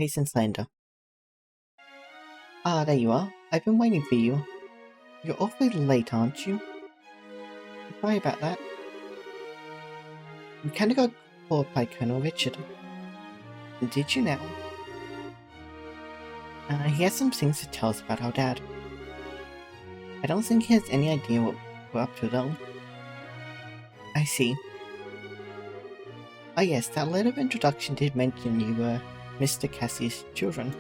praise and slander. Ah, there you are. I've been waiting for you. You're awfully late, aren't you? Sorry about that. We kinda got caught by Colonel Richard. Did you now? He has some things to tell us about our dad. I don't think he has any idea what we're up to, though. I see. Ah yes, that letter of introduction did mention you were Mr. Cassie's children.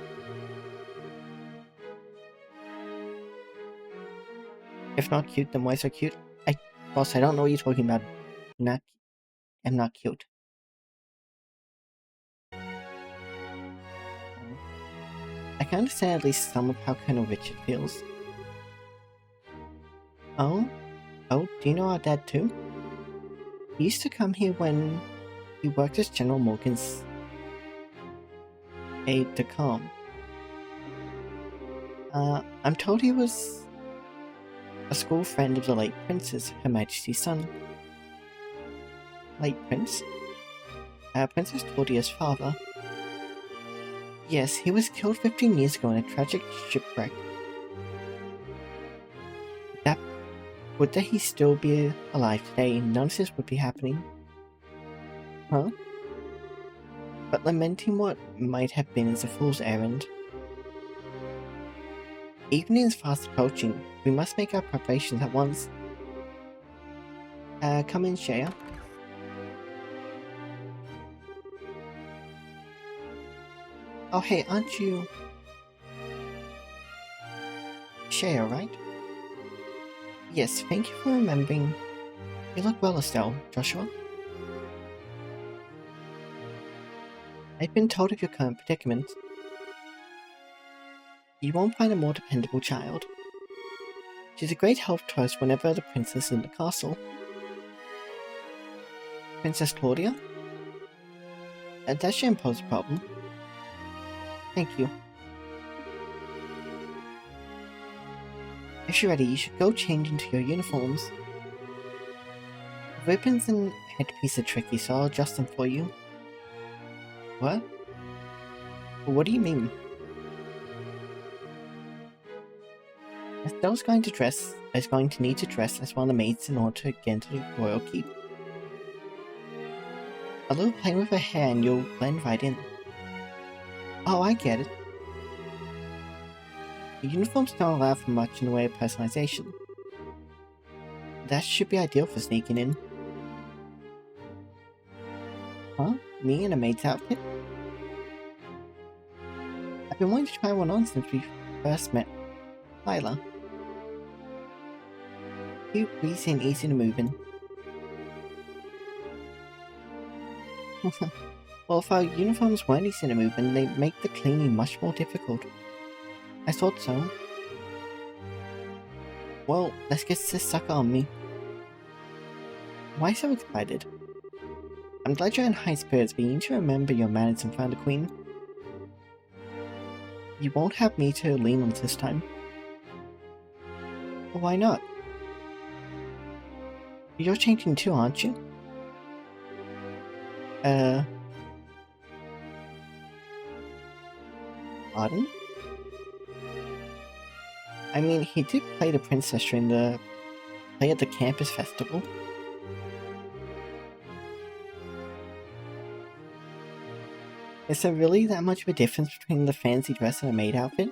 If not cute, then why so cute? Boss, I don't know what you're talking about. I'm not cute. I can understand at least some of how Colonel Richard feels. Oh? Oh, do you know our dad too? He used to come here when he worked as General Morgan's aide-de-camp. I'm told he was a school friend of the late Prince's, Her Majesty's son. Late Prince? Princess Claudia's father. Yes, he was killed 15 years ago in a tragic shipwreck. Would that he still be alive today, none of this would be happening. Huh? But lamenting what might have been is a fool's errand. Evening is fast approaching. We must make our preparations at once. Come in, Shea. Oh hey, aren't you... Shea, right? Yes, thank you for remembering. You look well, Estelle, Joshua. I've been told of your current predicament. You won't find a more dependable child. She's a great help to us whenever the princess is in the castle. Princess Claudia? That shouldn't pose a problem. Thank you. If you're ready, you should go change into your uniforms. The ribbons and headpiece are tricky, so I'll adjust them for you. What? What do you mean? Estelle's going to need to dress as one of the maids in order to get into the royal keep. A little playing with her hair and you'll blend right in. Oh, I get it. The uniforms don't allow for much in the way of personalization. That should be ideal for sneaking in. Huh? Me in a maid's outfit? I've been wanting to try one on since we first met Lila. Cute, breezy, and easy to move in. Well, if our uniforms weren't easy to move in, they'd make the cleaning much more difficult. I thought so. Well, let's get this sucker on me. Why so excited? I'm glad you're in high spirits, but you need to remember your manners in front of the Queen. You won't have me to lean on this time. Well, why not? You're changing too, aren't you? Pardon? I mean, he did play the princess during the play at the campus festival. Is there really that much of a difference between the fancy dress and a maid outfit?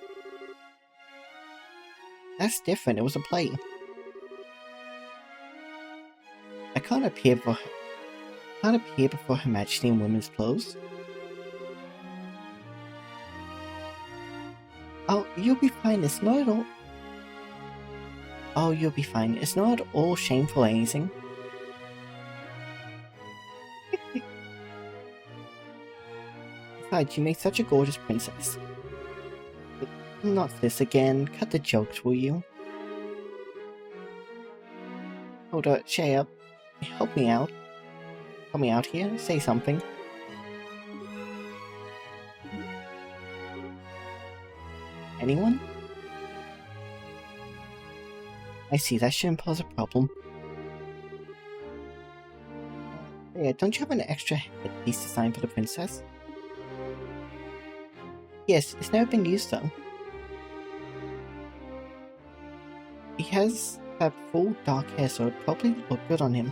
That's different, it was a play. I can't appear before Her Majesty in women's clothes. Oh, you'll be fine, it's not at all... Oh, you'll be fine, it's not at all shameful or anything. Besides, you make such a gorgeous princess. Not this again, cut the jokes, will you? Hold on, Shea, help me out. Help me out here, say something. Anyone? I see, that shouldn't pose a problem. Yeah, don't you have an extra headpiece designed for the princess? Yes, it's never been used though. He has that full dark hair, so it'd probably look good on him.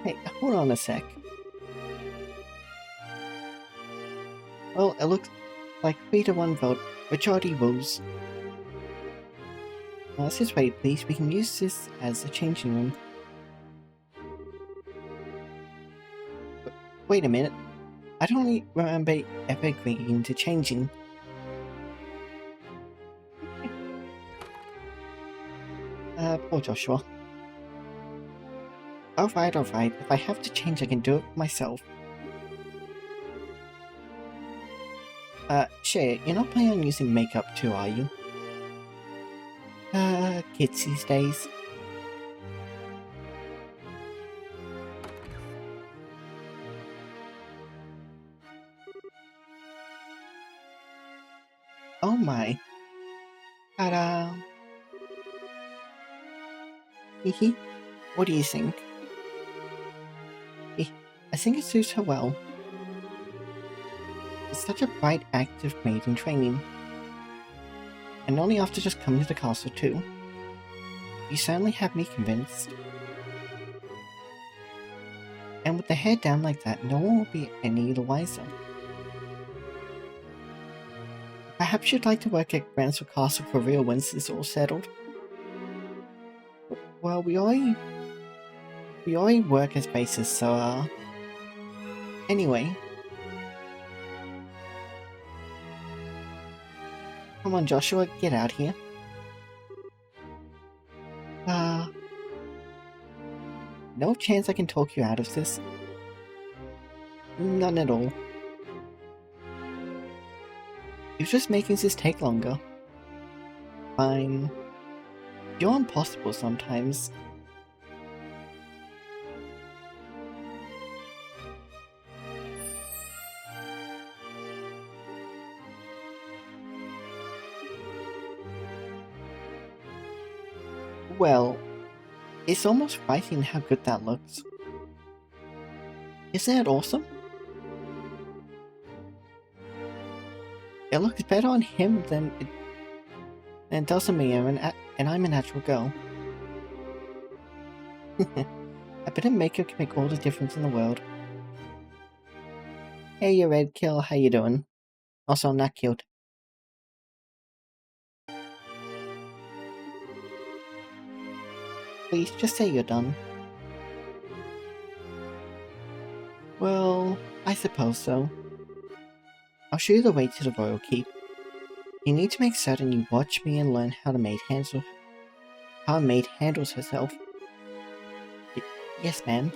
Hey, hold on a sec. Well, it looks like 3-1 vote. Majority rules. Let's just wait, please. We can use this as a changing room. Wait a minute. I don't remember ever agreeing to changing. Poor Joshua. Alright. If I have to change, I can do it myself. Shay, you're not planning on using makeup too, are you? Kids these days. Oh my. Ta-da! Hehe. What do you think? I think it suits her well. It's such a bright, active maid in training. And only after just coming to the castle too. You certainly have me convinced. And with the hair down like that, no one will be any the wiser. Perhaps you'd like to work at Gransel Castle for real once this is all settled? Well, we already work as bases, so anyway. Come on, Joshua, get out here. No chance I can talk you out of this. None at all. You're just making this take longer. Fine. You're impossible sometimes. Well, it's almost frightening how good that looks. Isn't it awesome? It looks better on him than it does on me, and I'm a natural girl. A bit of makeup can make all the difference in the world. Hey, you red kill, how you doing? Also, I'm not cute. Please, just say you're done. Well, I suppose so. I'll show you the way to the Royal Keep. You need to make certain you watch me and learn how a maid handles herself. Yes, ma'am.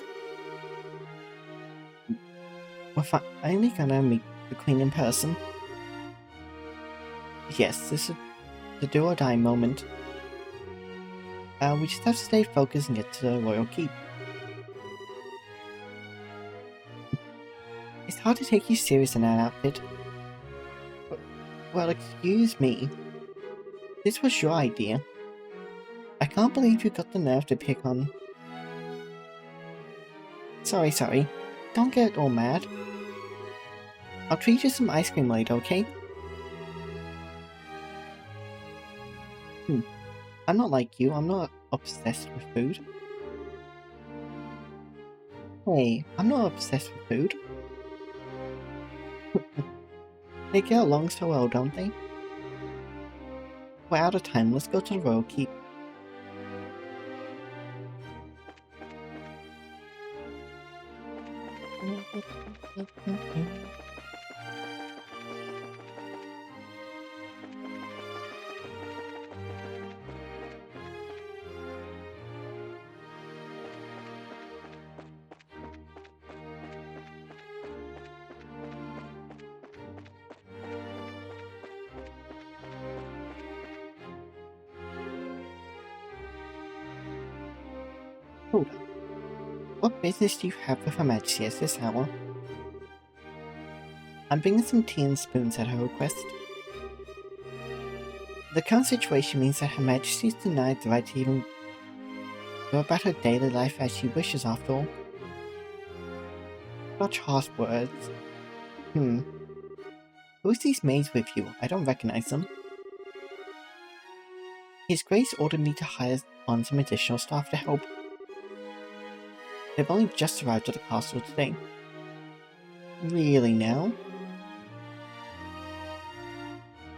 We're finally gonna meet the Queen in person. Yes, this is the do-or-die moment. We just have to stay focused and get to the Royal Keep. It's hard to take you serious in that outfit. Well, excuse me. This was your idea. I can't believe you got the nerve to pick on... Sorry. Don't get all mad. I'll treat you some ice cream later, okay? I'm not like you, I'm not obsessed with food. Hey, I'm not obsessed with food. They get along so well, don't they? We're out of time, let's go to the Royal Keep. Hold on. What business do you have with Her Majesty at this hour? I'm bringing some tea and spoons at her request. The current situation means that Her Majesty is denied the right to even go about her daily life as she wishes after all. Such harsh words. Who's these maids with you? I don't recognize them. His Grace ordered me to hire on some additional staff to help. They've only just arrived at the castle today. Really now?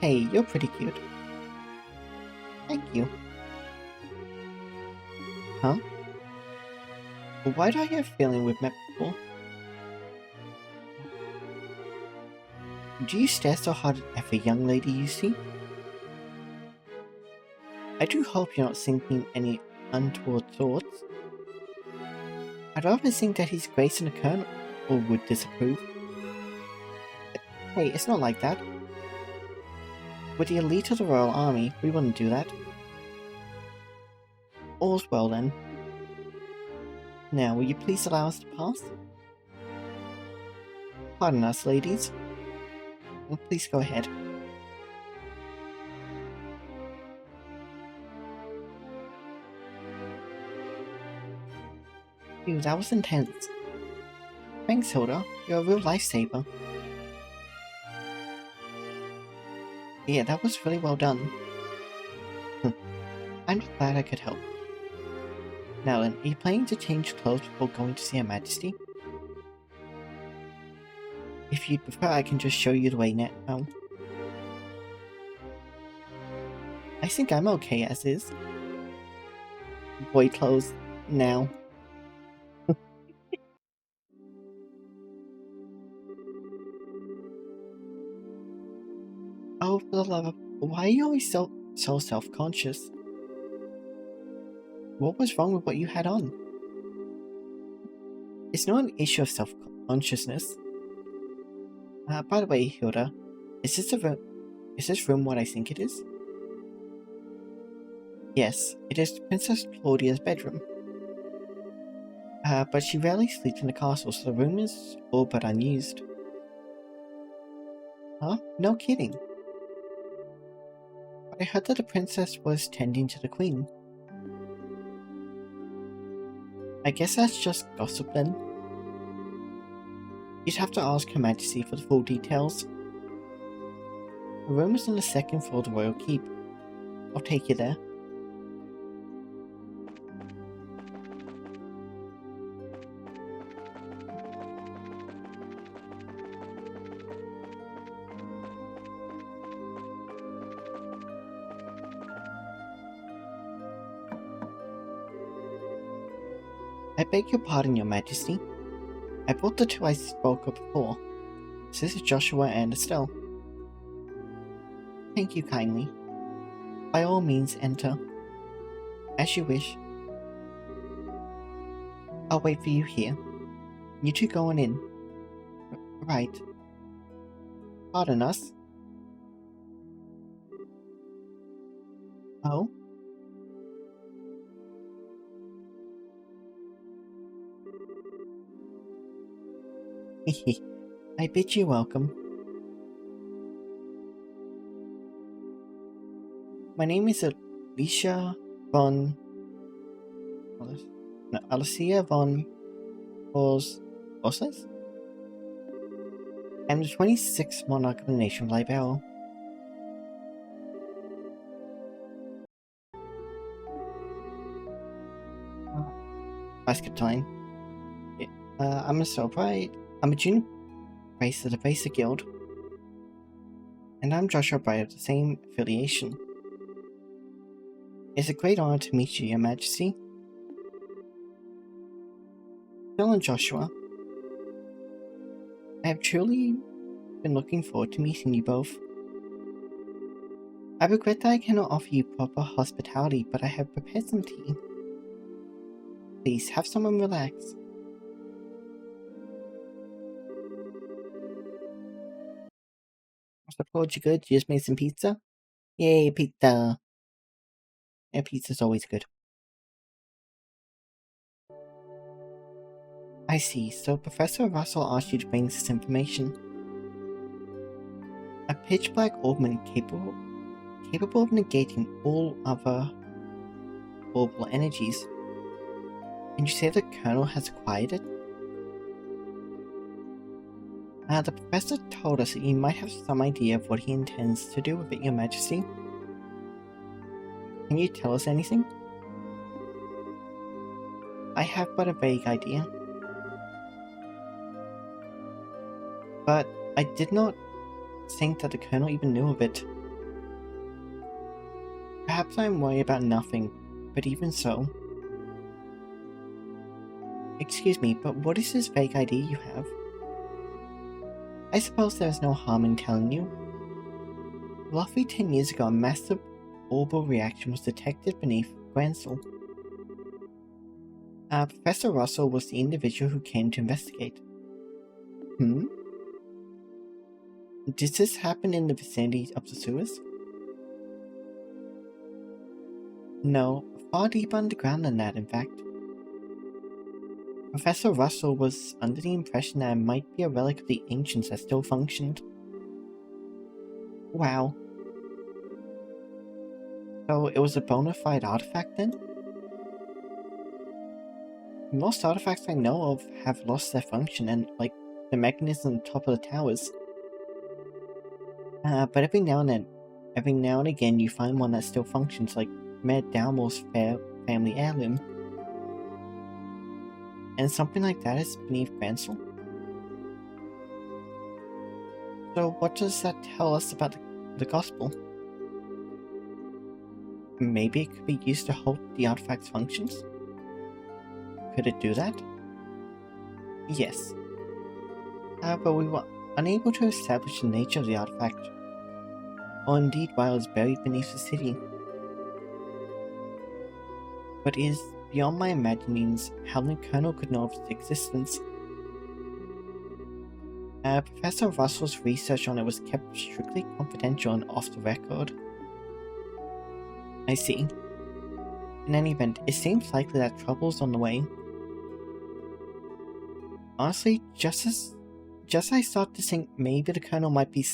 Hey, you're pretty cute. Thank you. Huh? Why do I have a feeling we've met before? Do you stare so hard at every young lady you see? I do hope you're not thinking any untoward thoughts. I'd rather think that His Grace and the Colonel would disapprove. Hey, it's not like that. With the elite of the Royal Army, we wouldn't do that. All's well then. Now, will you please allow us to pass? Pardon us, ladies. Well, please go ahead. Phew, that was intense. Thanks, Hilda. You're a real lifesaver. Yeah, that was really well done. I'm glad I could help. Now then, are you planning to change clothes before going to see Her Majesty? If you'd prefer, I can just show you the way now. I think I'm okay as is. Boy clothes, now. Oh, for the love of... Why are you always so self-conscious? What was wrong with what you had on? It's not an issue of self-consciousness. By the way, Hilda, is this room what I think it is? Yes, it is Princess Claudia's bedroom. But she rarely sleeps in the castle, so the room is all but unused. Huh? No kidding. But I heard that the princess was tending to the queen. I guess that's just gossip then. You'd have to ask Her Majesty for the full details. The room is on the second floor of the Royal Keep. I'll take you there. I beg your pardon, Your Majesty. I brought the two I spoke of before. This is Joshua and Estelle. Thank you kindly. By all means, enter. As you wish. I'll wait for you here. You two go on in. Right. Pardon us. Oh? I bid you welcome. My name is Alicia von Osses? I'm the 26th monarch of the nation of Libero. I skipped time. I'm a Soulbright. I'm a junior race of the Basic Guild. And I'm Joshua Bright of the same affiliation. It's a great honor to meet you, Your Majesty. Phil and Joshua. I have truly been looking forward to meeting you both. I regret that I cannot offer you proper hospitality, but I have prepared some tea. Please, have someone relax. Support you good? You just made some pizza? Yay, pizza! Yeah, pizza's always good. I see, so Professor Russell asked you to bring this information. A pitch-black orb capable of negating all other orbital energies. And you say the Colonel has acquired it? The professor told us that you might have some idea of what he intends to do with it, Your Majesty. Can you tell us anything? I have but a vague idea. But I did not think that the Colonel even knew of it. Perhaps I am worried about nothing, but even so. Excuse me, but what is this vague idea you have? I suppose there is no harm in telling you. Roughly 10 years ago, a massive orbital reaction was detected beneath Gransel. Professor Russell was the individual who came to investigate. Did this happen in the vicinity of the sewers? No, far deeper underground than that, in fact. Professor Russell was under the impression that it might be a relic of the ancients that still functioned. Wow. So it was a bona fide artifact then? Most artifacts I know of have lost their function, and like the mechanism on top of the towers. But every now and again you find one that still functions, like Mayor Dalmore's family heirloom. And something like that is beneath Gransel. So what does that tell us about the gospel? Maybe it could be used to hold the artifact's functions? Could it do that? Yes. But we were unable to establish the nature of the artifact, or indeed why it was buried beneath the city. But it is beyond my imaginings how the Colonel could know of its existence. Professor Russell's research on it was kept strictly confidential and off the record. I see. In any event, it seems likely that trouble's on the way. Honestly, just as I start to think maybe the Colonel might be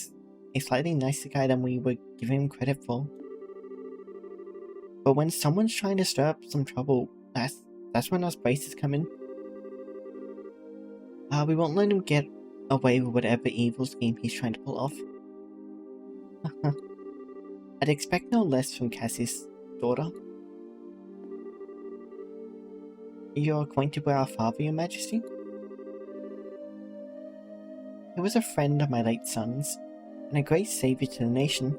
a slightly nicer guy than we were giving him credit for. But when someone's trying to stir up some trouble, that's when those braces come in. We won't let him get away with whatever evil scheme he's trying to pull off. I'd expect no less from Cassie's daughter. You're acquainted with our father, Your Majesty? He was a friend of my late son's, and a great savior to the nation.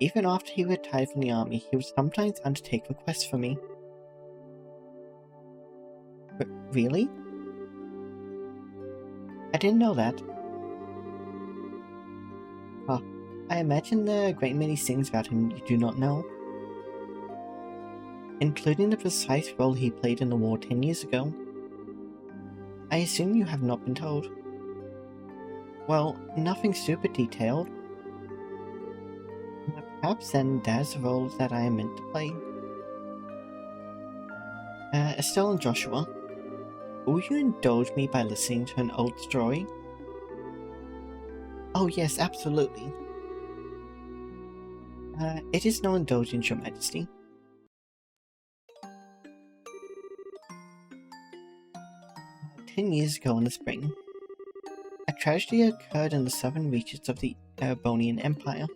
Even after he retired from the army, he would sometimes undertake requests for me. Really? I didn't know that. I imagine there are a great many things about him you do not know, including the precise role he played in the war 10 years ago. I assume you have not been told. Well, nothing super detailed. Perhaps then there's the roles that I am meant to play. Estelle and Joshua, will you indulge me by listening to an old story? Oh yes, absolutely. It is no indulgence, Your Majesty. "10 years ago in the spring, a tragedy occurred in the southern reaches of the Erebonian Empire.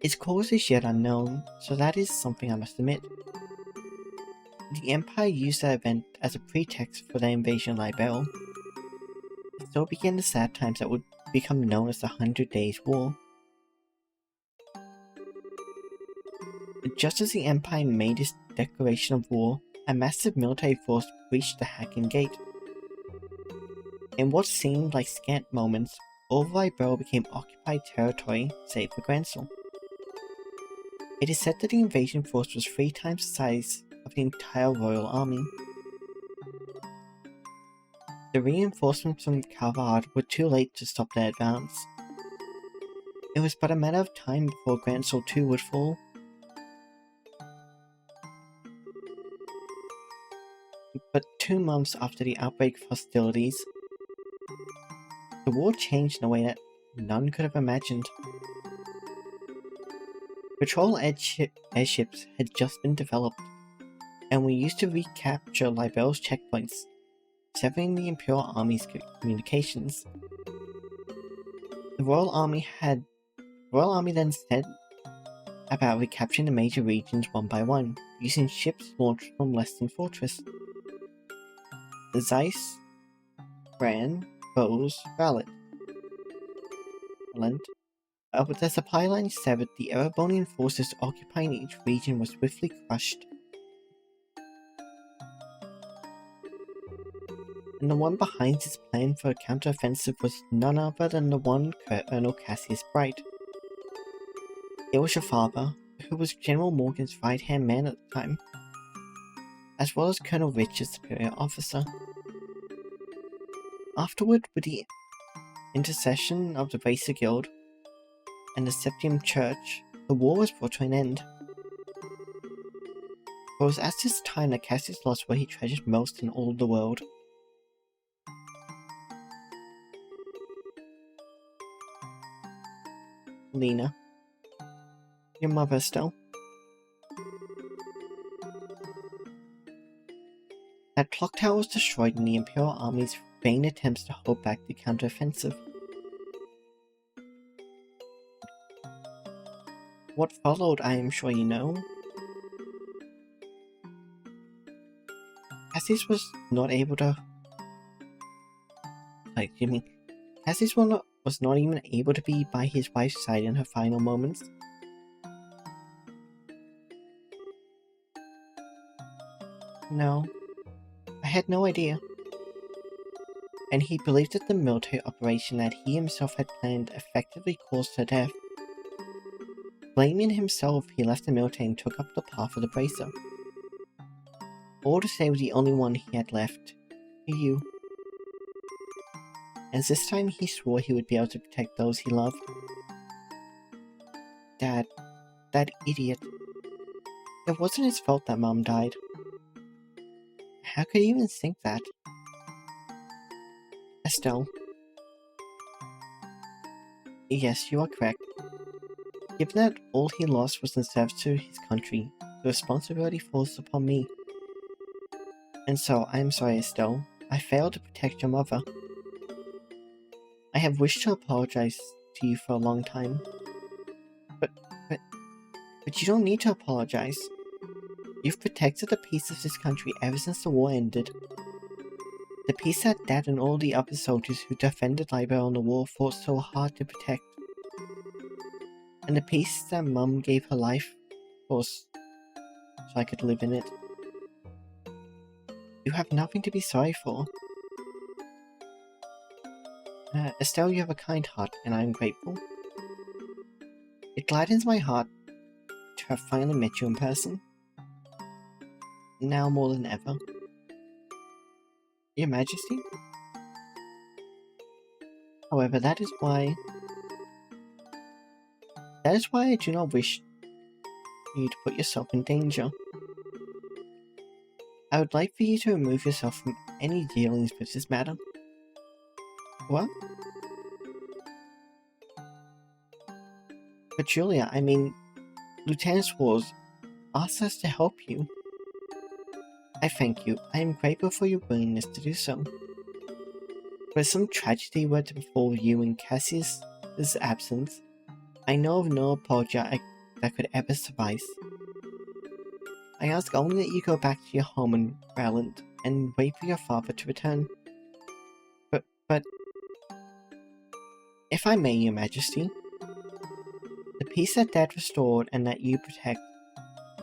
Its cause is yet unknown, so that is something I must admit. The Empire used that event as a pretext for their invasion of Libelle. So began the sad times that would become known as the 100 Days' War. Just as the Empire made its declaration of war, a massive military force breached the Hacken Gate. In what seemed like scant moments, all of Libelle became occupied territory, save for Gransel. It is said that the invasion force was 3 times the size of the entire royal army. The reinforcements from Calvard were too late to stop their advance. It was but a matter of time before Gransel too would fall. But 2 months after the outbreak of hostilities, the war changed in a way that none could have imagined. Patrol airships had just been developed, and we used to recapture Libelle's checkpoints, severing the Imperial Army's communications. The Royal Army then set about recapturing the major regions one by one, using ships launched from Leston Fortress. The Zeiss, Bran, Bose, Rowlett. With their supply lines severed, the Erebonian forces occupying each region were swiftly crushed. And the one behind his plan for a counter-offensive was none other than the one Colonel Cassius Bright. It was your father, who was General Morgan's right-hand man at the time, as well as Colonel Richard's superior officer. Afterward, with the intercession of the Racer Guild and the Septium Church, the war was brought to an end. It was at this time that Cassius lost what he treasured most in all the world. Lena. Your mother, Estelle. That clock tower was destroyed in the Imperial Army's vain attempts to hold back the counteroffensive. What followed, I am sure you know. Cassius was not able to... Cassius was not even able to be by his wife's side in her final moments. No, I had no idea. And he believed that the military operation that he himself had planned effectively caused her death. Blaming himself, he left the military and took up the path of the Bracer. All to save the only one he had left, you. And this time he swore he would be able to protect those he loved. Dad, that idiot. It wasn't his fault that Mom died. How could he even think that? Estelle. Yes, you are correct. Given that all he lost was in service to his country, the responsibility falls upon me. And so, I am sorry, Estelle. I failed to protect your mother. I have wished to apologize to you for a long time. But you don't need to apologize. You've protected the peace of this country ever since the war ended. The peace that Dad and all the other soldiers who defended Libera in the war fought so hard to protect. And the peace that Mum gave her life, of course, so I could live in it. You have nothing to be sorry for. Estelle, you have a kind heart, and I am grateful. It gladdens my heart to have finally met you in person. Now more than ever. Your Majesty? However, that is why I do not wish you to put yourself in danger. I would like for you to remove yourself from any dealings with this matter. What? But Julia, I mean, Lieutenant Swartz asked us to help you. I thank you. I am grateful for your willingness to do so. But if some tragedy were to befall you in Cassius' absence, I know of no apology that could ever suffice. I ask only that you go back to your home in Rowland and wait for your father to return. But... If I may, Your Majesty, the peace that Dad restored and that you protect,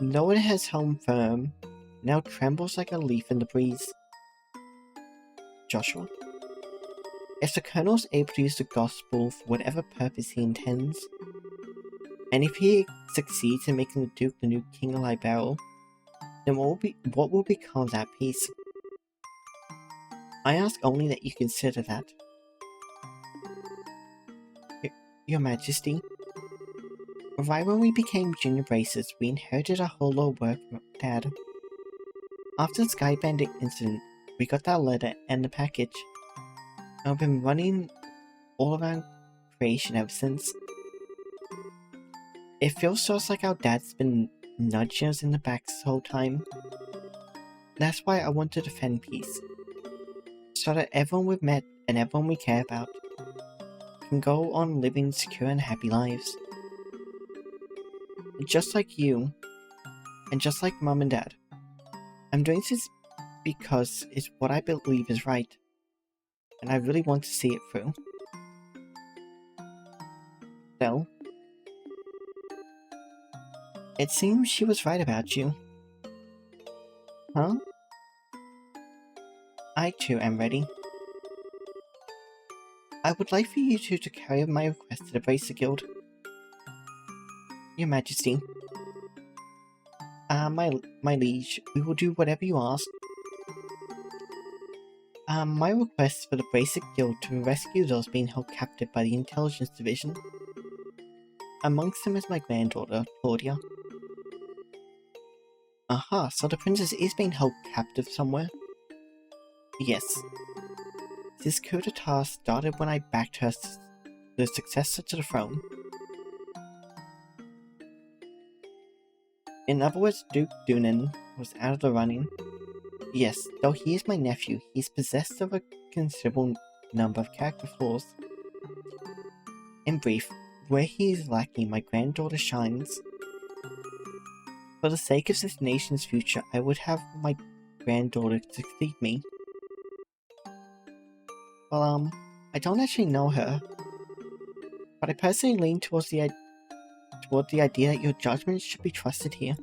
though it has held firm, now trembles like a leaf in the breeze. Joshua, if the Colonel is able to use the Gospel for whatever purpose he intends, and if he succeeds in making the Duke the new King of Libera, then what will become of that peace? I ask only that you consider that. Your Majesty, right when we became junior bracers, we inherited a whole lot of work from Dad. After the Sky Bandit incident, we got that letter and the package. I've been running all around creation ever since. It feels just like our dad's been nudging us in the back this whole time. That's why I want to defend peace. so that everyone we've met and everyone we care about can go on living secure and happy lives. And just like you, and just like Mom and Dad, I'm doing this because it's what I believe is right, and I really want to see it through. So, it seems she was right about you. Huh? I too am ready. I would like for you two to carry my request to the Bracer Guild. Your Majesty. My liege, we will do whatever you ask. My request for the Bracer Guild to rescue those being held captive by the Intelligence Division. Amongst them is my granddaughter, Claudia. Aha, so the princess is being held captive somewhere? Yes. This coup d'etat started when I backed her the successor to the throne. In other words, Duke Dunan was out of the running. Yes, though he is my nephew, he is possessed of a considerable number of character flaws. In brief, where he is lacking, my granddaughter shines. For the sake of this nation's future, I would have my granddaughter succeed me. Well, I don't actually know her, but I personally lean towards the idea that your judgment should be trusted here.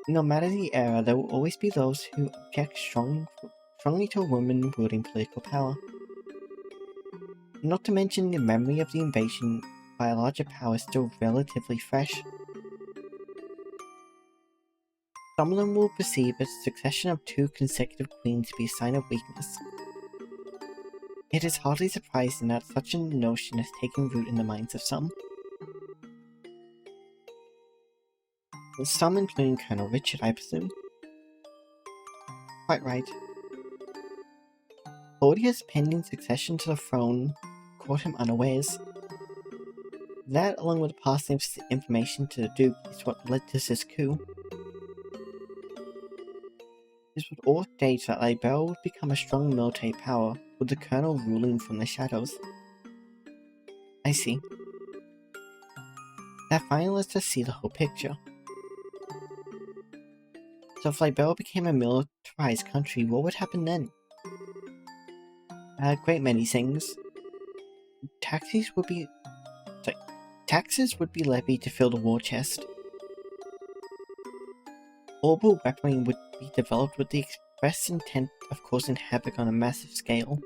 No matter the era, there will always be those who object strongly to a woman wielding political power. Not to mention the memory of the invasion by a larger power is still relatively fresh. Some of them will perceive a succession of 2 consecutive queens to be a sign of weakness. It is hardly surprising that such a notion has taken root in the minds of some. Some including Colonel Richard, I presume. Quite right. Claudia's pending succession to the throne caught him unawares. That, along with the passing of information to the Duke, is what led to this coup. This would all stage that Libero would become a strong military power, with the Colonel ruling from the shadows. I see. That finally lets us see the whole picture. So if Libero became a militarized country, what would happen then? A great many things. Taxes would be levied to fill the war chest. Orbital weaponry would be developed with the express intent of causing havoc on a massive scale.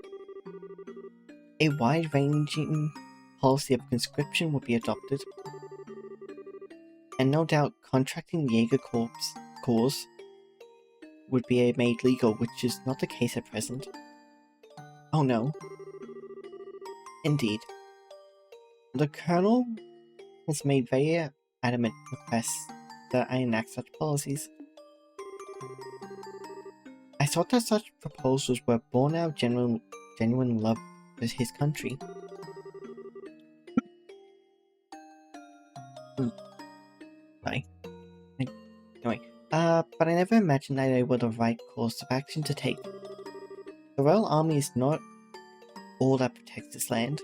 A wide-ranging policy of conscription would be adopted. And no doubt contracting Jaeger Corps would be made legal, which is not the case at present. Oh no. Indeed. The Colonel has made very adamant requests that I enact such policies. I thought that such proposals were born out of genuine love for his country. Sorry. Anyway, but I never imagined that they were the right course of action to take. The Royal Army is not all that protects this land.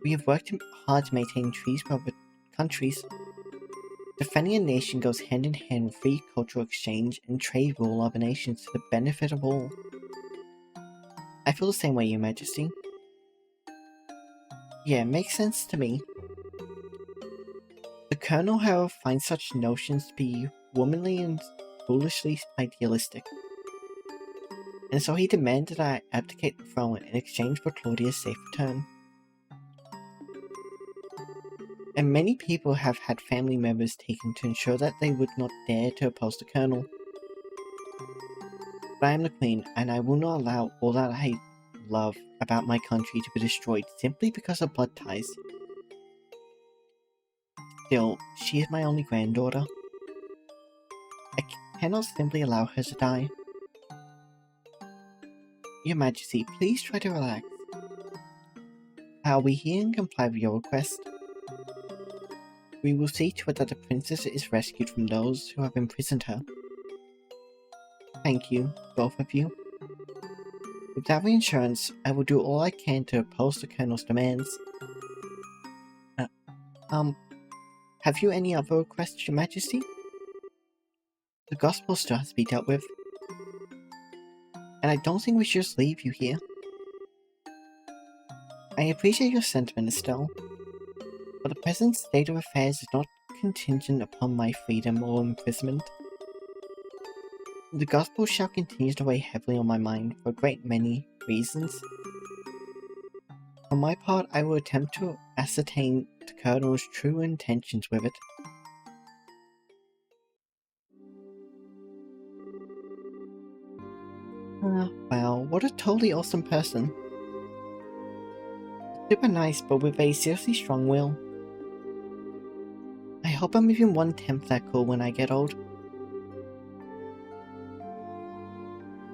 We have worked hard to maintain treaties with other countries. Defending a nation goes hand in hand with free cultural exchange and trade with all other nations to the benefit of all. I feel the same way, Your Majesty. Yeah, it makes sense to me. The Colonel, however, finds such notions to be womanly and foolishly idealistic. And so he demanded I abdicate the throne in exchange for Claudia's safe return. And many people have had family members taken to ensure that they would not dare to oppose the Colonel. But I am the Queen, and I will not allow all that I love about my country to be destroyed simply because of blood ties. Still, she is my only granddaughter. I cannot simply allow her to die. Your Majesty, please try to relax. I will be here and comply with your request. We will see to it that the princess is rescued from those who have imprisoned her. Thank you, both of you. With that reinsurance, I will do all I can to oppose the Colonel's demands. Uh, um, have you any other requests, Your Majesty? The Gospel still has to be dealt with, and I don't think we should just leave you here. I appreciate your sentiment, Estelle, but the present state of affairs is not contingent upon my freedom or imprisonment. The Gospel shall continue to weigh heavily on my mind for a great many reasons. For my part, I will attempt to ascertain the Colonel's true intentions with it. Wow, what a totally awesome person. Super nice, but with a seriously strong will. I hope I'm even 1/10 that cool when I get old.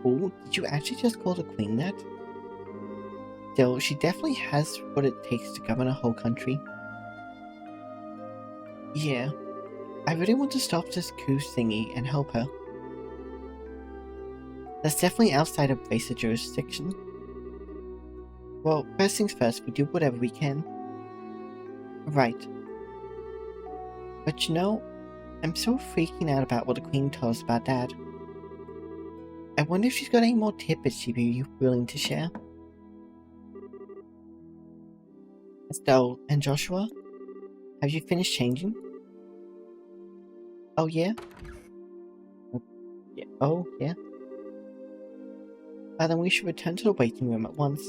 Cool? Did you actually just call the Queen that? Still, she definitely has what it takes to govern a whole country. Yeah, I really want to stop this coup thingy and help her. That's definitely outside of basic jurisdiction. Well, first things first, we do whatever we can. Right. But you know, I'm so freaking out about what the Queen told us about Dad. I wonder if she's got any more tidbits she'd be willing to share. Estelle and Joshua, have you finished changing? Oh yeah? Oh yeah? Then we should return to the waiting room at once.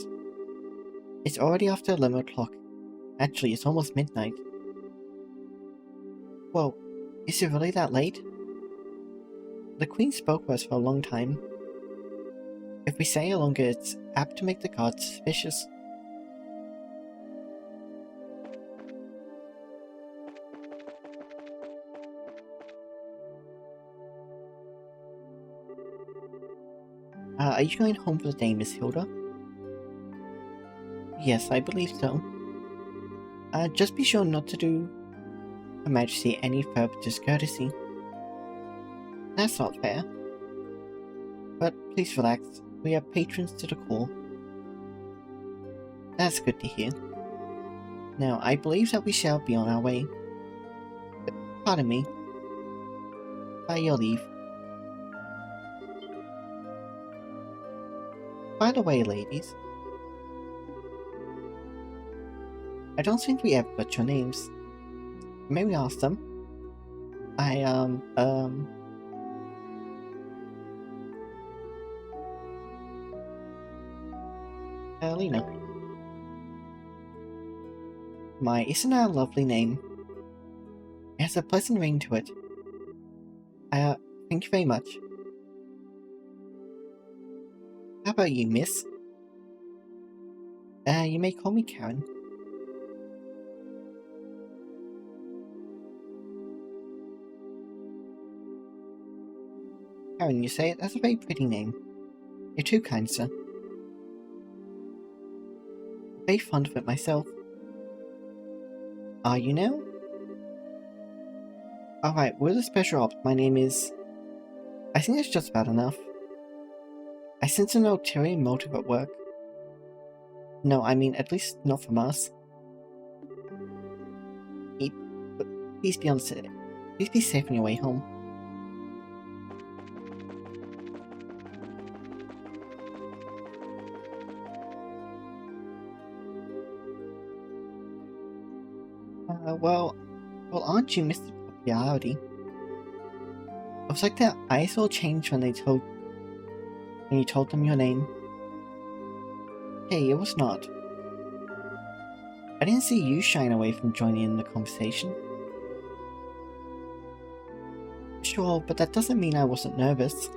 It's already after 11 o'clock. Actually, it's almost midnight. Whoa, is it really that late? The Queen spoke to us for a long time. If we stay longer, it's apt to make the guards suspicious. Are you going home for the day, Miss Hilda? Yes, I believe so. Just be sure not to do Her Majesty any further discourtesy. That's not fair. But please relax, we are patrons to the core. That's good to hear. Now, I believe that we shall be on our way. Pardon me. By your leave. By the way, ladies, I don't think we ever got your names. May we ask them? Lena. My, isn't that a lovely name? It has a pleasant ring to it. Thank you very much. How about you, miss? You may call me Karen. Karen, you say it? That's a very pretty name. You're too kind, sir. I'm very fond of it myself. Are you now? Alright, we're the Special Ops. My name is... I think that's just about enough. I sense an ulterior motive at work. No, I mean, at least not from us. Please be honest. Please be safe on your way home. Well, aren't you Mr. Popularity? Looks like their eyes all changed when you told them your name. Hey, it was not. I didn't see you shying away from joining in the conversation. Sure, but that doesn't mean I wasn't nervous.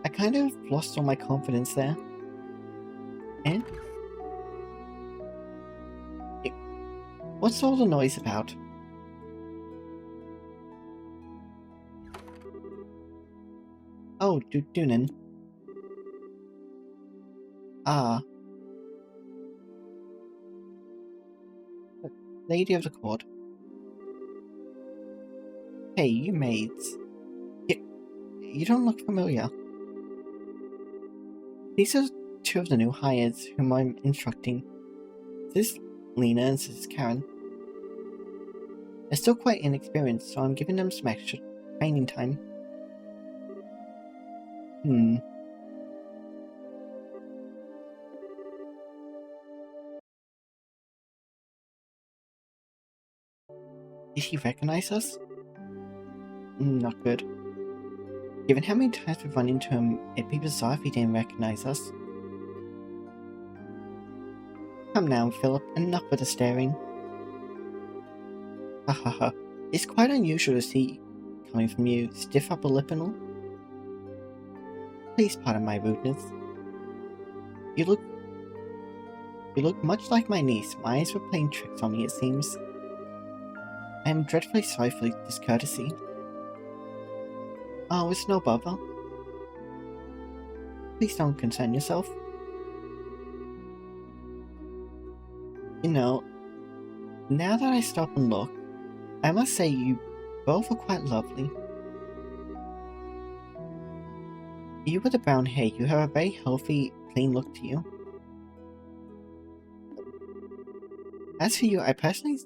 I kind of lost all my confidence there. And? What's all the noise about? Oh, Dunan. Ah. Lady of the Court. Hey, you maids. you don't look familiar. These are two of the new hires whom I'm instructing. This is Lena and this is Karen. They're still quite inexperienced, so I'm giving them some extra training time. Did he recognize us? Not good. Given how many times we've run into him, it'd be bizarre if he didn't recognize us. Come now, Philip, enough with the staring. Hahaha, it's quite unusual to see coming from you, stiff upper lip and all. Please pardon my rudeness. You look much like my niece. My eyes were playing tricks on me, it seems. I am dreadfully sorry for this discourtesy. Oh, it's no bother. Please don't concern yourself. You know, now that I stop and look, I must say you both are quite lovely. You with the brown hair, you have a very healthy, clean look to you. As for you, I personally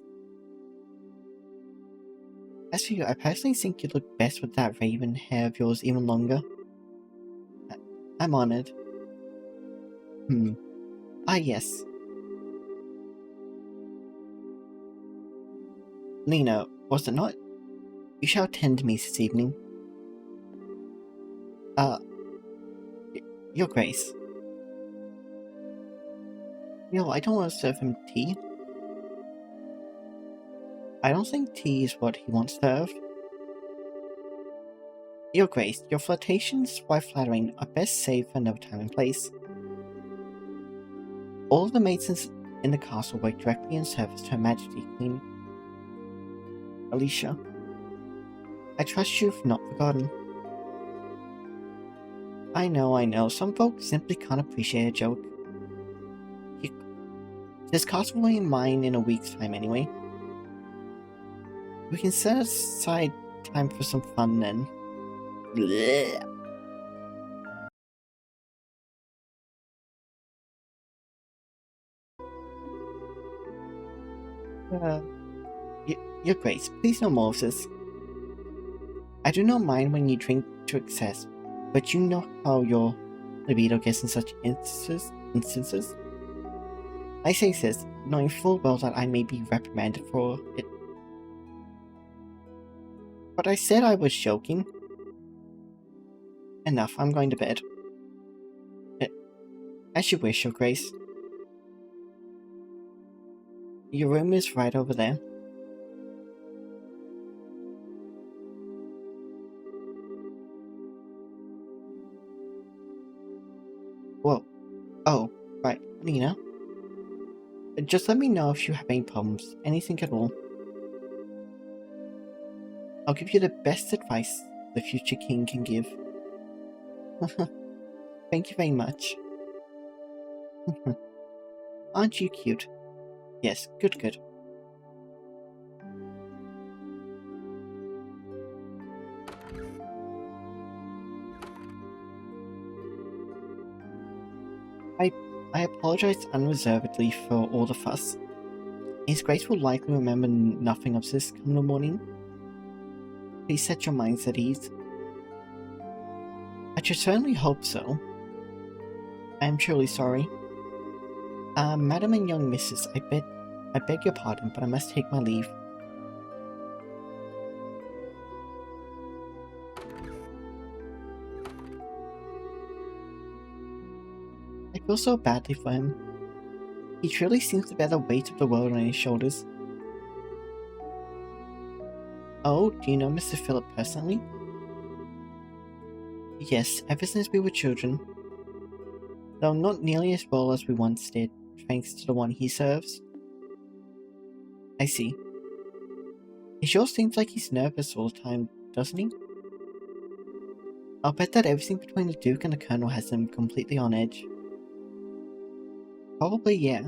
think you look best with that raven hair of yours even longer. I'm honored. Ah, yes. Lena, was it not? You shall attend me this evening. Your Grace. Yo, I don't want to serve him tea. I don't think tea is what he wants served. Your Grace, your flirtations, while flattering, are best saved for another time and place. All of the maids in the castle work directly in service to Her Majesty, Queen Alicia. I trust you've not forgotten. I know, some folks simply can't appreciate a joke. This castle will be mine in a week's time anyway. We can set aside time for some fun then. Blech. Your Grace, please no more of this. I do not mind when you drink to excess, but you know how your libido gets in such instances. I say this, knowing full well that I may be reprimanded for it. But I said I was joking. Enough, I'm going to bed. As you wish, Your Grace. Your room is right over there. Whoa. Oh, right, Lena. Just let me know if you have any problems, anything at all. I'll give you the best advice the future king can give. Thank you very much. Aren't you cute? Yes, good. I apologize unreservedly for all the fuss. His Grace will likely remember nothing of this come the morning. Please set your minds at ease. I should certainly hope so. I am truly sorry. Madam and young missus, I beg your pardon, but I must take my leave. I feel so badly for him. He truly seems to bear the weight of the world on his shoulders. Oh, do you know Mr. Philip personally? Yes, ever since we were children. Though not nearly as well as we once did, thanks to the one he serves. I see. It sure seems like he's nervous all the time, doesn't he? I'll bet that everything between the Duke and the Colonel has him completely on edge. Probably, yeah.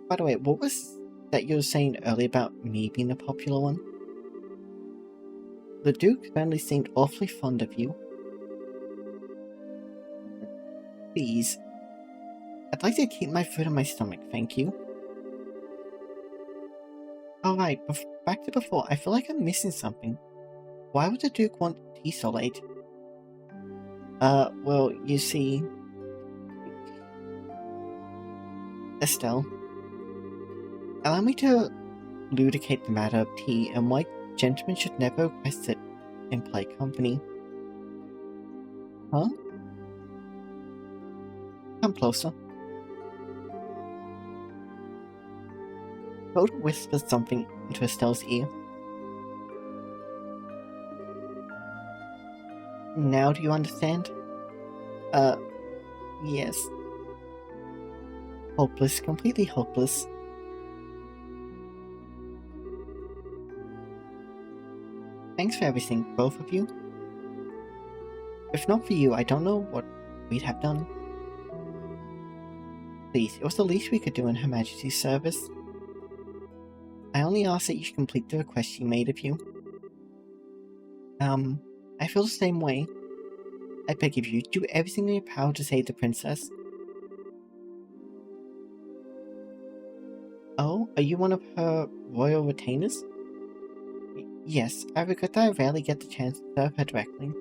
By the way, what was that you were saying earlier about me being a popular one? the Duke certainly seemed awfully fond of you. Please. I'd like to keep my food in my stomach, thank you. Alright, back to before. I feel like I'm missing something. Why would the Duke want tea so late? Well, you see... Estelle, allow me to elucidate the matter of tea and why gentlemen should never request it in polite company. Huh? Come closer. Rhoda whispers something into Estelle's ear. Now do you understand? Yes. Hopeless, completely hopeless. Thanks for everything, both of you. If not for you, I don't know what we'd have done. Please, it was the least we could do in Her Majesty's service. I only ask that you complete the request she made of you. I feel the same way. I beg of you, do everything in your power to save the princess. Oh, are you one of her royal retainers? Yes, I regret that I rarely get the chance to serve her directly.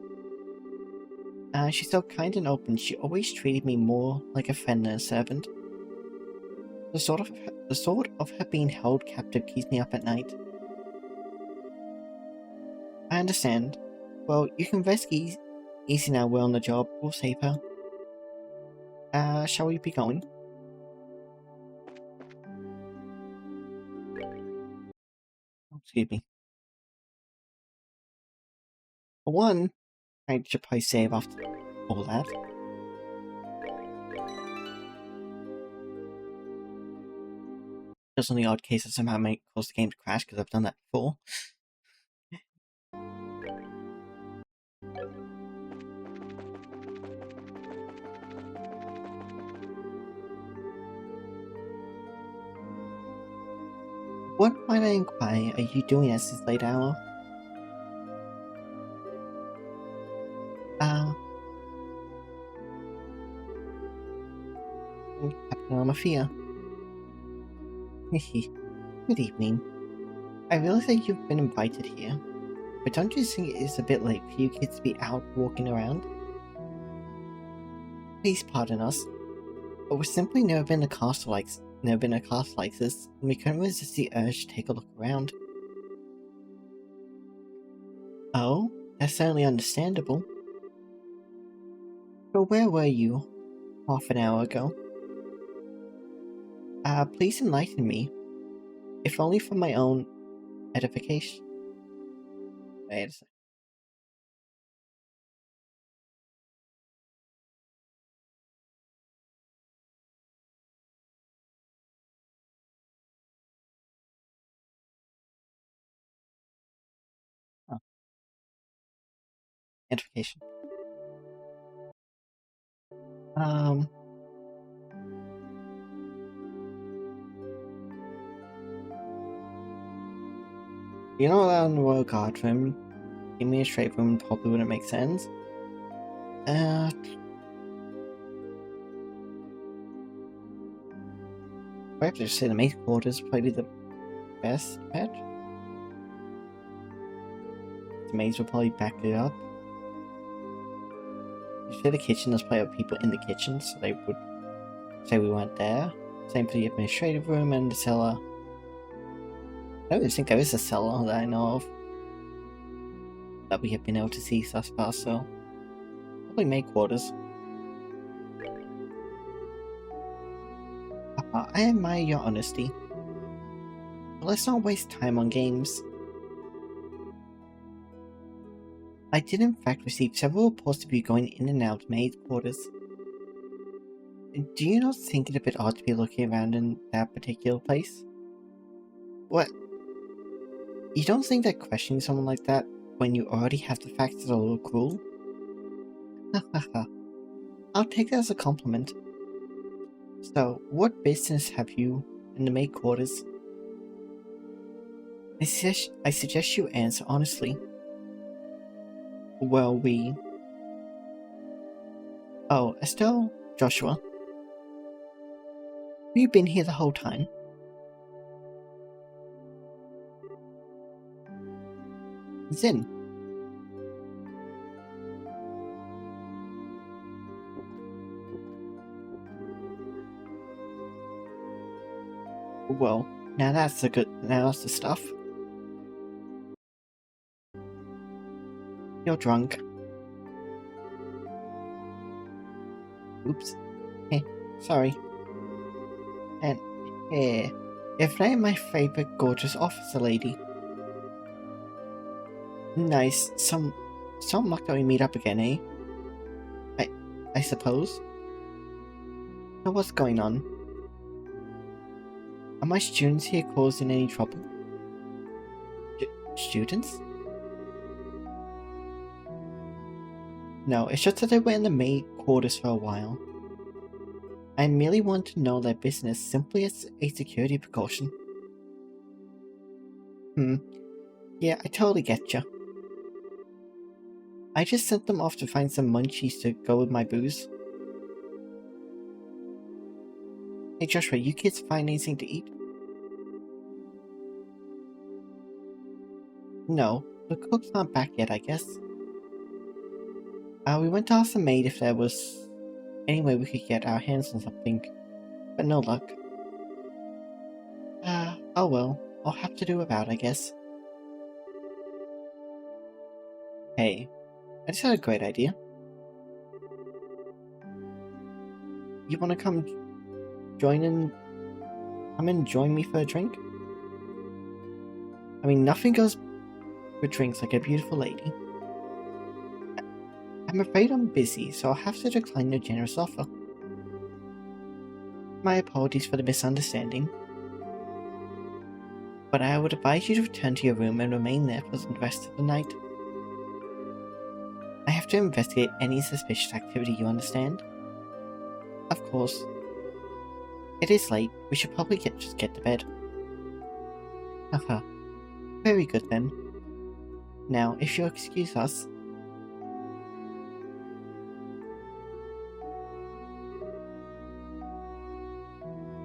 She's so kind and open, she always treated me more like a friend than a servant. The thought of her being held captive keeps me up at night. I understand. Well, you can rest easy now we're on the job. We'll save her. Shall we be going? Oh, excuse me. For one, I should probably save after all that. Just on the odd case that somehow might cause the game to crash because I've done that before. What might I inquire are you doing at this late hour? Captain Amafia. Good evening. I realize that you've been invited here, but don't you think it is a bit late for you kids to be out walking around? Please pardon us, but we've simply never been in a castle like this, and we couldn't resist the urge to take a look around. Oh, that's certainly understandable. But where were you half an hour ago? Please enlighten me, if only for my own edification. Wait a second. Oh. Edification. You're not allowed in the Royal Guard room. Give me a straight room probably wouldn't make sense. I have to just say the maid's quarters probably the best bet. The maids will probably back it up. You say the kitchen, there's probably people in the kitchen, so they would say we weren't there. Same for the administrative room and the cellar. I don't even think there is a cellar that I know of that we have been able to see thus far, so probably maid quarters. I admire your honesty, but let's not waste time on games. I did in fact receive several reports of you going in and out of maid quarters. Do you not think it a bit odd to be looking around in that particular place? What? You don't think that questioning someone like that when you already have the facts is a little cruel? Hahaha. I'll take that as a compliment. So, what business have you in the maid quarters? I suggest you answer honestly. Well, Oh, Estelle, Joshua. Have you been here the whole time? Zin. Well, now that's the stuff. You're drunk. Oops. Sorry. And, if not my favorite gorgeous officer lady. Nice. Some luck that we meet up again, eh? I suppose. So what's going on? Are my students here causing any trouble? Students? No, it's just that they were in the maid quarters for a while. I merely want to know their business simply as a security precaution. Yeah, I totally get you. I just sent them off to find some munchies to go with my booze. Hey Joshua, you kids find anything to eat? No, the cooks aren't back yet, I guess. We went to ask the maid if there was any way we could get our hands on something, but no luck. Oh well, I'll have to do without, I guess. Hey, I just had a great idea. You wanna come and join me for a drink? I mean, nothing goes with drinks like a beautiful lady. I'm afraid I'm busy, so I'll have to decline your generous offer. My apologies for the misunderstanding. But I would advise you to return to your room and remain there for the rest of the night. I have to investigate any suspicious activity, you understand? Of course. It is late, we should probably just get to bed. Haha. Very good then. Now, if you'll excuse us.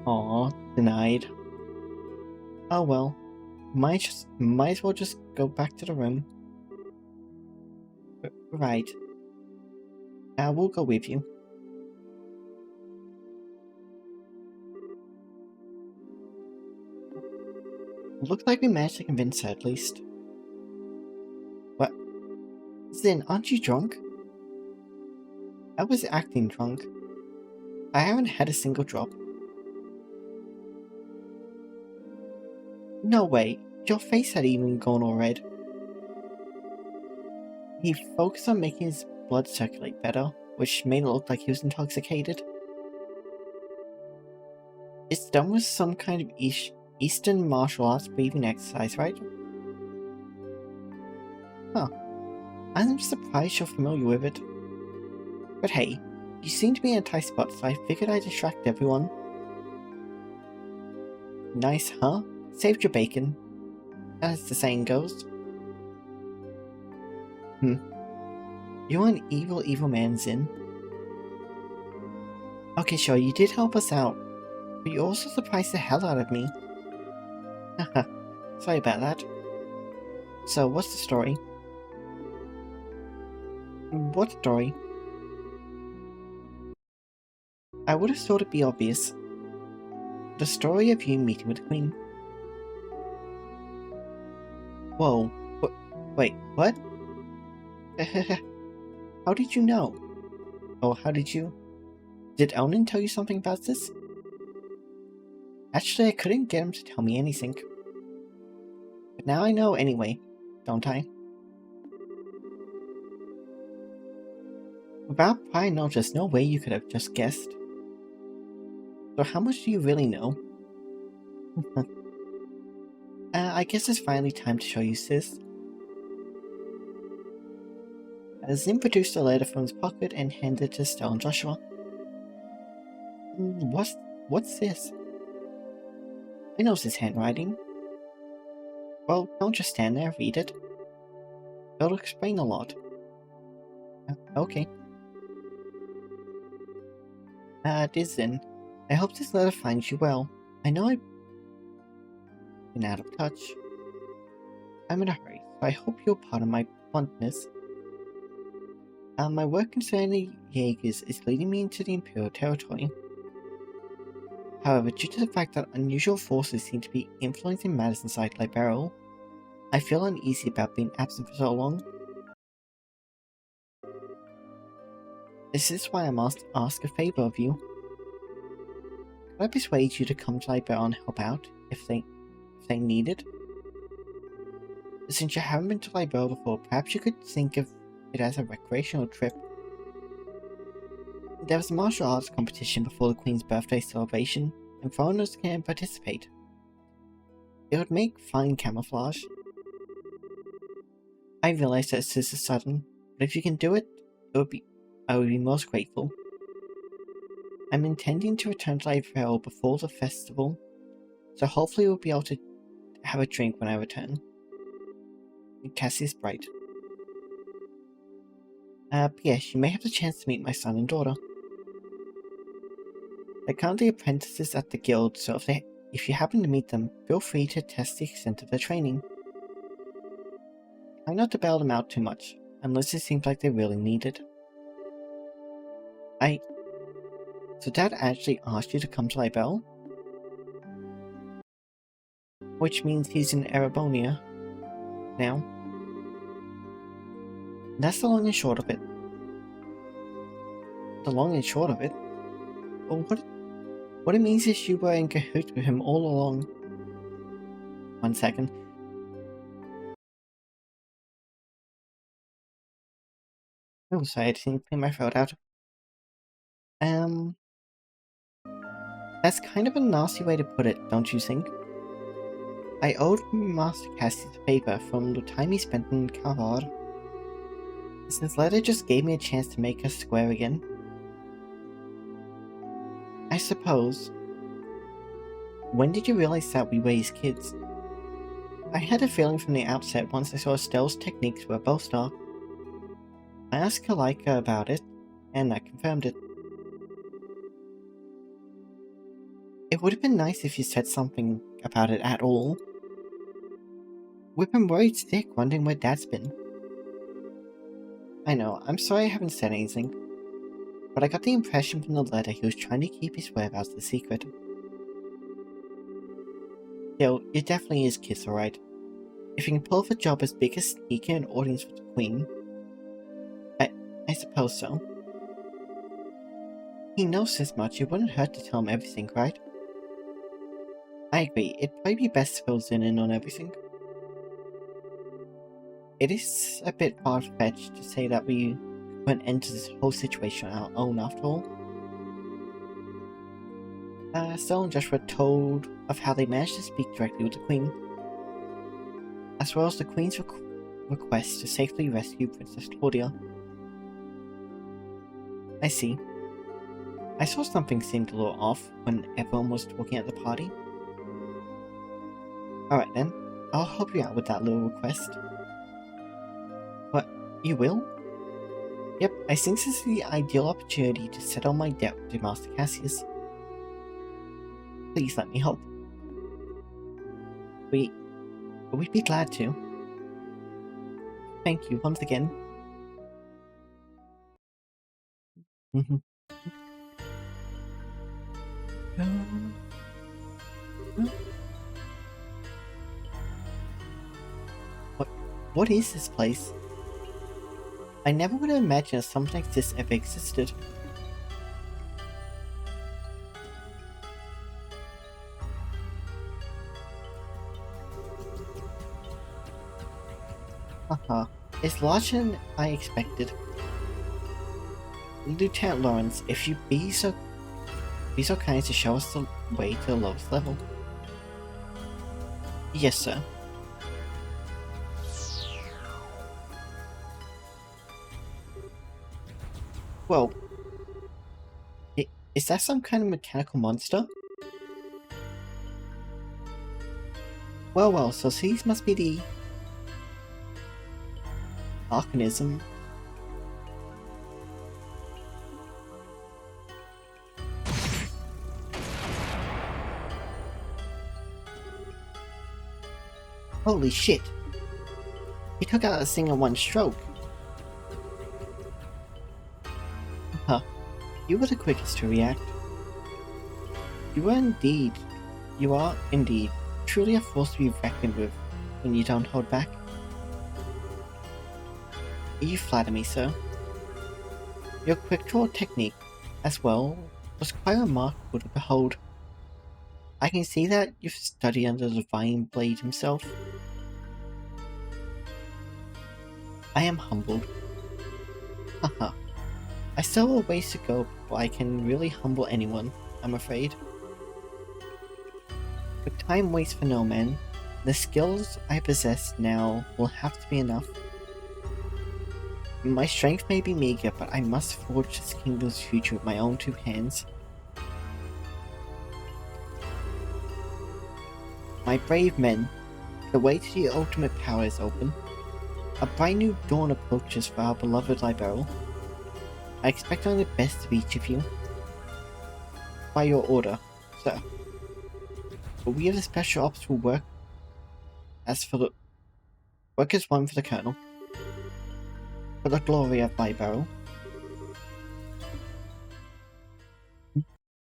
Aw, denied. Oh well, might as well just go back to the room. Right. I will go with you. Looks like we managed to convince her at least. What? Zin, aren't you drunk? I was acting drunk. I haven't had a single drop. No way, your face had even gone all red. He focused on making his blood circulate better, which made it look like he was intoxicated. It's done with some kind of Eastern martial arts breathing exercise, right? Huh. I'm surprised you're familiar with it. But hey, you seem to be in a tight spot, so I figured I'd distract everyone. Nice, huh? Saved your bacon. As the saying goes. You're an evil man, Zin. Okay, sure, you did help us out, but you also surprised the hell out of me. Haha, sorry about that. So, what's the story? What story? I would have thought it'd be obvious. The story of you meeting with the Queen. Whoa, wait, what? How did you know? Oh, how did you? Did Elnan tell you something about this? Actually, I couldn't get him to tell me anything. But now I know anyway, don't I? Without prior knowledge, there's no way you could have just guessed. So how much do you really know? I guess it's finally time to show you, sis. Zin produced a letter from his pocket and handed it to Estelle and Joshua. What's this? I know his handwriting. Well, don't just stand there, read it. It'll explain a lot. Okay. Dizen, I hope this letter finds you well. I know I've been out of touch. I'm in a hurry, so I hope you'll pardon my bluntness. My work concerning the Jaegers is leading me into the Imperial territory. However, due to the fact that unusual forces seem to be influencing matters inside Liberal, I feel uneasy about being absent for so long. This is why I must ask a favor of you. Could I persuade you to come to Liberal and help out, if they need it? Since you haven't been to Liberal before, perhaps you could think of it as a recreational trip. There is a martial arts competition before the Queen's birthday celebration, and foreigners can participate. It would make fine camouflage. I realize that this is sudden, but if you can do it, I would be most grateful. I'm intending to return to Liberal before the festival, so hopefully we'll be able to have a drink when I return. Cassius Bright. P.S. You may have the chance to meet my son and daughter. They're currently apprentices at the guild, so if you happen to meet them, feel free to test the extent of their training. Try not to bail them out too much, unless it seems like they really need it. So Dad actually asked you to come to Libel? Which means he's in Erebonia now. That's the long and short of it. The long and short of it? Well, what it means is you were in cahoots with him all along. 1 second. Oh, sorry, I didn't clear my throat out. That's kind of a nasty way to put it, don't you think? I owed Master Cassius a favor from the time he spent in Kavar. This letter just gave me a chance to make us square again. I suppose. When did you realize that we were his kids? I had a feeling from the outset once I saw Estelle's techniques were both dark. I asked Kalika about it, and that confirmed it. It would have been nice if you said something about it at all. We've been worried sick, wondering where Dad's been. I know, I'm sorry I haven't said anything, but I got the impression from the letter he was trying to keep his whereabouts a secret. Still, it definitely is kids, alright. If you can pull off a job as big as sneaking an audience for the Queen, I suppose so. He knows this much, it wouldn't hurt to tell him everything, right? I agree, it'd probably be best to fill Zin in on everything. It is a bit far-fetched to say that we put an end to this whole situation on our own after all. Estelle and Joshua told of how they managed to speak directly with the Queen, as well as the Queen's request to safely rescue Princess Claudia. I see. I saw something seemed a little off when everyone was talking at the party. Alright then, I'll help you out with that little request. What, you will? Yep, I think this is the ideal opportunity to settle my debt with Master Cassius. Please let me help. We'd be glad to. Thank you once again. What is this place? I never would have imagined something like this ever existed. Haha, it's larger than I expected. Lieutenant Lawrence, if you'd be so kind to show us the way to the lowest level. Yes, sir. Whoa. Is that some kind of mechanical monster? Well, so these must be the Arcanism. Holy shit! He took out a thing in one stroke. Huh. You were the quickest to react. You are indeed truly a force to be reckoned with when you don't hold back. You flatter me, sir. Your quick draw technique, as well, was quite remarkable to behold. I can see that you've studied under the Divine Blade himself. I am humbled. Haha. I still have a ways to go before I can really humble anyone, I'm afraid. But time waits for no man. The skills I possess now will have to be enough. My strength may be meager, but I must forge this kingdom's future with my own two hands. My brave men, the way to the ultimate power is open. A bright new dawn approaches for our beloved Libero. I expect only the best of each of you. By your order, sir. But we have a special ops who work as one for the Colonel. For the glory of Libero.